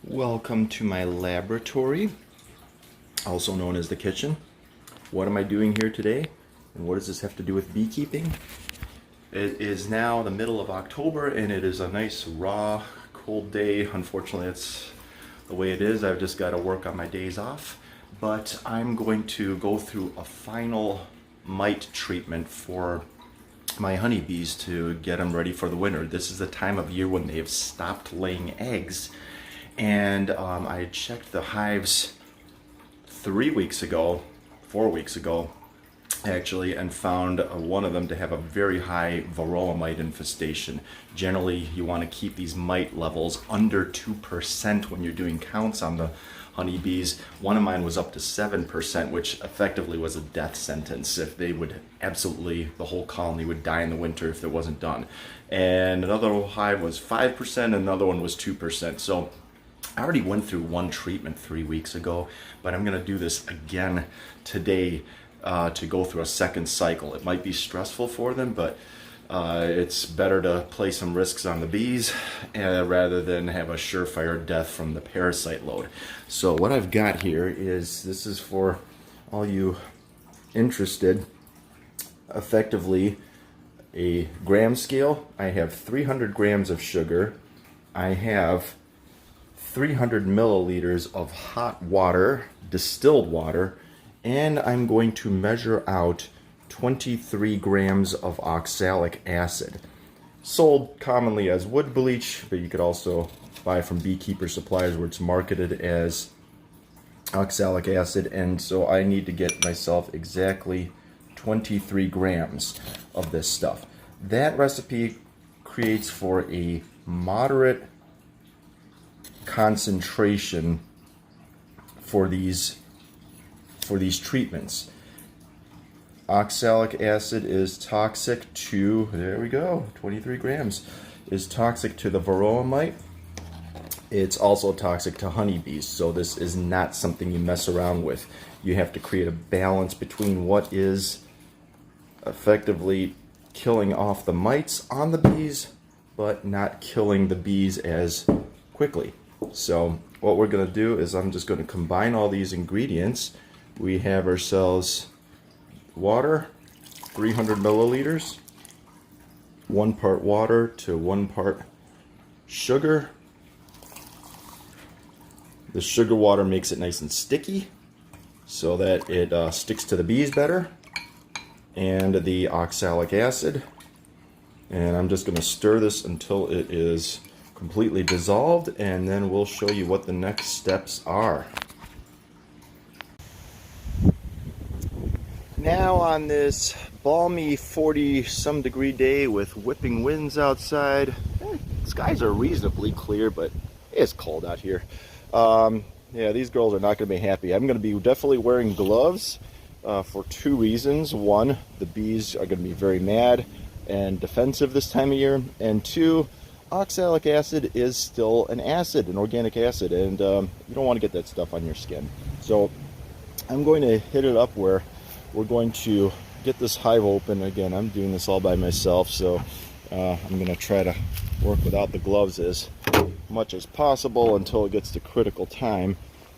Welcome to my laboratory, also known as the kitchen. What am I doing here today, and what does this have to do with beekeeping? It is now the middle of October, and it is a nice, raw, cold day. Unfortunately, it's the way it is. I've just got to work on my days off, but I'm going to go through a final mite treatment for my honeybees to get them ready for the winter. This is the time of year when they have stopped laying eggs. And I checked the hives 4 weeks ago actually, and found one of them to have a very high varroa mite infestation. Generally, you want to keep these mite levels under 2% when you're doing counts on the honeybees. One of mine was up to 7%, which effectively was a death sentence. If they would absolutely, the whole colony would die in the winter if it wasn't done. And another hive was 5%, and another one was 2%. So I already went through one treatment 3 weeks ago, but I'm going to do this again today to go through a second cycle. It might be stressful for them, but it's better to play some risks on the bees rather than have a surefire death from the parasite load. So what I've got here is, this is for all you interested, effectively a gram scale. I have 300 grams of sugar. I have 300 milliliters of hot water, distilled water, and I'm going to measure out 23 grams of oxalic acid. Sold commonly as wood bleach, but you could also buy from beekeeper supplies where it's marketed as oxalic acid. And so I need to get myself exactly 23 grams of this stuff. That recipe creates for a moderate concentration for these treatments. Oxalic acid is toxic to, there we go, 23 grams, is toxic to the varroa mite. It's also toxic to honeybees, so this is not something you mess around with. You have to create a balance between what is effectively killing off the mites on the bees, but not killing the bees as quickly. So what we're going to do is I'm just going to combine all these ingredients. We have ourselves water, 300 milliliters, 1 part water to 1 part sugar. The sugar water makes it nice and sticky so that it sticks to the bees better. And the oxalic acid. And I'm just going to stir this until it is completely dissolved, and then we'll show you what the next steps are. Now on this balmy 40-some degree day with whipping winds outside, skies are reasonably clear, but it's cold out here. Yeah, these girls are not going to be happy. I'm going to be definitely wearing gloves for 2 reasons. 1, the bees are going to be very mad and defensive this time of year, and 2, oxalic acid is still an acid, an organic acid, and you don't want to get that stuff on your skin. So I'm going to hit it up where we're going to get this hive open. Again, I'm doing this all by myself, so I'm going to try to work without the gloves as much as possible until it gets to critical time,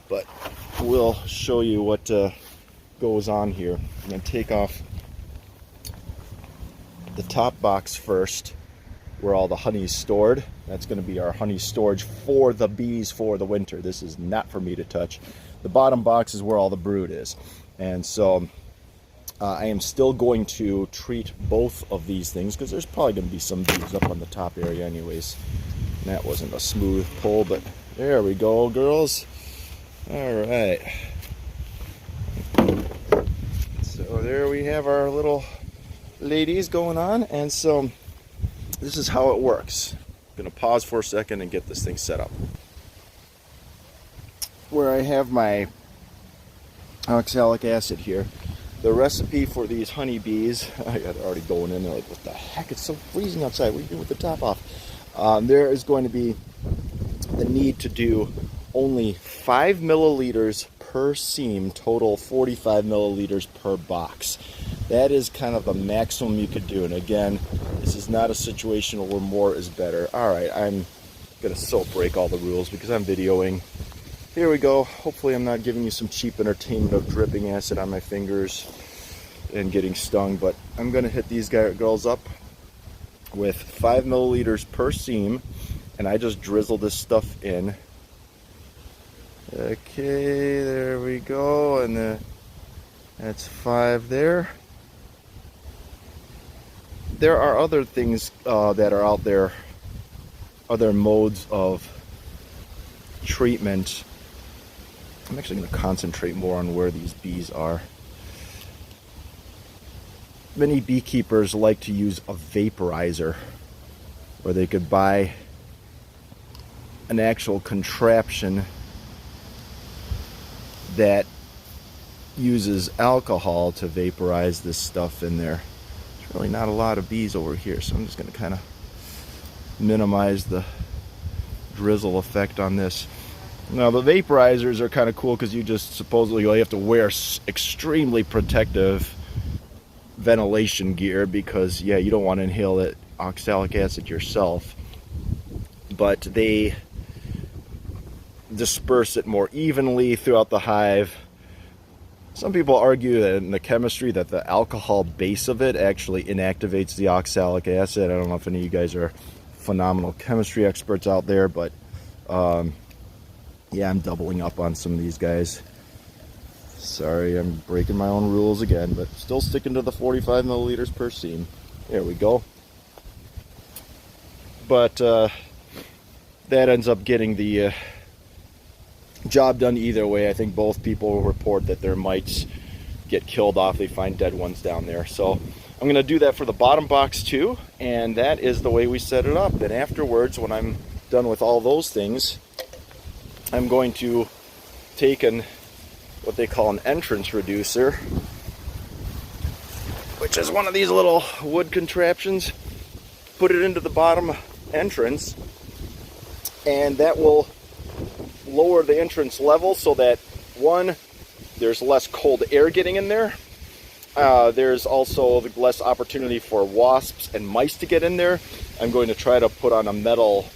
but we'll show you what goes on here. I'm going to take off the top box first, where all the honey is stored. That's going to be our honey storage for the bees for the winter. This is not for me to touch. The bottom box is where all the brood is. And so I am still going to treat both of these things because there's probably going to be some bees up on the top area anyways. And that wasn't a smooth pull, but there we go, girls. All right. So there we have our little ladies going on. And so this is how it works. I'm going to pause for a second and get this thing set up. Where I have my oxalic acid here. The recipe for these honeybees, I got it already going in there like, what the heck, it's so freezing outside, what are you doing with the top off? There is going to be the need to do only 5 milliliters per seam, total 45 milliliters per box. That is kind of the maximum you could do. And again, this is not a situation where more is better. All right, I'm gonna so break all the rules because I'm videoing. Here we go. Hopefully I'm not giving you some cheap entertainment of dripping acid on my fingers and getting stung, but I'm gonna hit these girls up with 5 milliliters per seam, and I just drizzle this stuff in. Okay, there we go, and that's 5 there. There are other things that are out there, other modes of treatment. I'm actually going to concentrate more on where these bees are. Many beekeepers like to use a vaporizer, where they could buy an actual contraption that uses alcohol to vaporize this stuff in there. There's really not a lot of bees over here, so I'm just going to kind of minimize the drizzle effect on this. Now the vaporizers are kind of cool because you just supposedly have to wear extremely protective ventilation gear because, yeah, you don't want to inhale that oxalic acid yourself, but they disperse it more evenly throughout the hive. Some people argue that in the chemistry that the alcohol base of it actually inactivates the oxalic acid. I don't know if any of you guys are phenomenal chemistry experts out there, but yeah, I'm doubling up on some of these guys. Sorry, I'm breaking my own rules again, but still sticking to the 45 milliliters per seam. There we go. But that ends up getting the job done either way. I think both people will report that their mites get killed off. They find dead ones down there. So I'm going to do that for the bottom box too, and that is the way we set it up. Then afterwards, when I'm done with all those things, I'm going to take what they call an entrance reducer, which is one of these little wood contraptions, put it into the bottom entrance, and that will lower the entrance level so that, one, there's less cold air getting in there. There's also less opportunity for wasps and mice to get in there. I'm going to try to put on a metal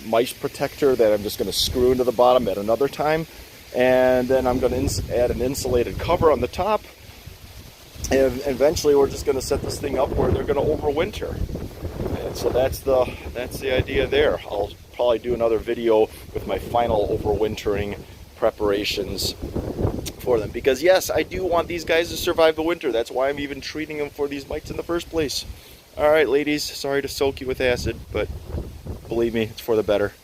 mice protector that I'm just going to screw into the bottom at another time, and then I'm going to add an insulated cover on the top, and eventually we're just going to set this thing up where they're going to overwinter. And so that's the idea there. I'll probably do another video with my final overwintering preparations for them, because yes, I do want these guys to survive the winter. That's why I'm even treating them for these mites in the first place. All right, ladies, sorry to soak you with acid, but believe me, it's for the better.